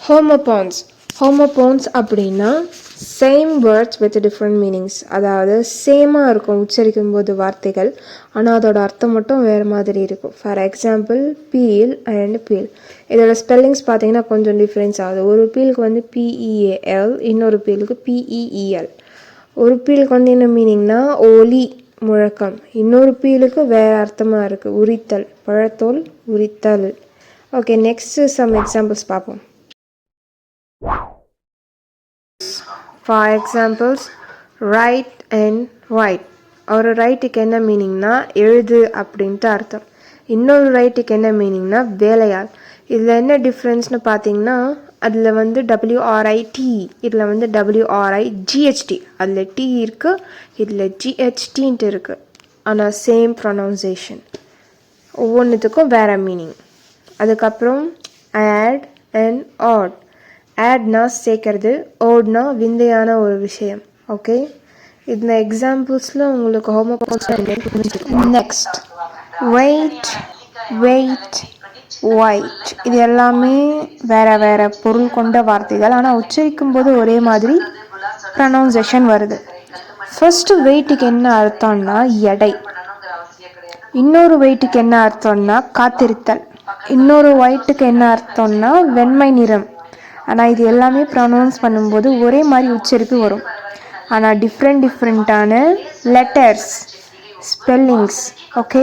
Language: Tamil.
ஹோமோபான்ஸ் ஹோமோபான்ஸ் அப்படின்னா same words with different meanings. அதாவது சேமாக இருக்கும் உச்சரிக்கும் போது வார்த்தைகள், ஆனால் அதோட அர்த்தம் மட்டும் வேறு மாதிரி இருக்கும். For example peel and peal, இதோட ஸ்பெல்லிங்ஸ் பார்த்தீங்கன்னா கொஞ்சம் டிஃப்ரென்ஸ் ஆகுது. ஒரு பீலுக்கு வந்து PEAL, இன்னொரு பீலுக்கு PEEL. ஒரு பீலுக்கு வந்து என்ன மீனிங்னா ஒலி முழக்கம், இன்னொரு பீலுக்கு வேறு அர்த்தமாக இருக்குது, உரித்தல், பழத்தோல் உரித்தல். ஓகே, நெக்ஸ்ட் சம் எக்ஸாம்பிள்ஸ் பார்ப்போம். For examples, write and write. ஒரு ரைட்டுக்கு என்ன மீனிங்னா எழுது அப்படின்ட்டு அர்த்தம். இன்னொரு ரைட்டுக்கு என்ன மீனிங்னா வேலையாள். இதில் என்ன டிஃப்ரென்ஸ்னு பார்த்தீங்கன்னா அதில் வந்து WRIT, இதில் வந்து WRIGHT. அதில் T இருக்குது, இதில் GHTன்ட்டு இருக்குது. ஆனால் சேம் ப்ரொனவுன்சேஷன், ஒவ்வொன்றுத்துக்கும் வேறு மீனிங். அதுக்கப்புறம் add and odd. ஆட்னா சேர்க்கறது, ஓட்னா விந்தையான ஒரு விஷயம். ஓகே, இந்த எக்ஸாம்பிள்ஸில் உங்களுக்கு homophones. Next weight, wait, white. இது எல்லாமே வேறு வேறு பொருள் கொண்ட வார்த்தைகள், ஆனால் உச்சரிக்கும் போது ஒரே மாதிரி ப்ரொனவுன்சேஷன் வருது. ஃபர்ஸ்ட் வெயிட்டுக்கு என்ன அர்த்தம்னா எடை, இன்னொரு வெயிட்டுக்கு என்ன அர்த்தம்னா காத்திருத்தல், இன்னொரு ஒயிட்டுக்கு என்ன அர்த்தம்னா வெண்மை நிறம். ஆனால் இது எல்லாமே ப்ரொனவுன்ஸ் பண்ணும்போது ஒரே மாதிரி உச்சரிப்பு வரும், ஆனால் டிஃப்ரெண்ட்டான லெட்டர்ஸ், ஸ்பெல்லிங்ஸ். ஓகே,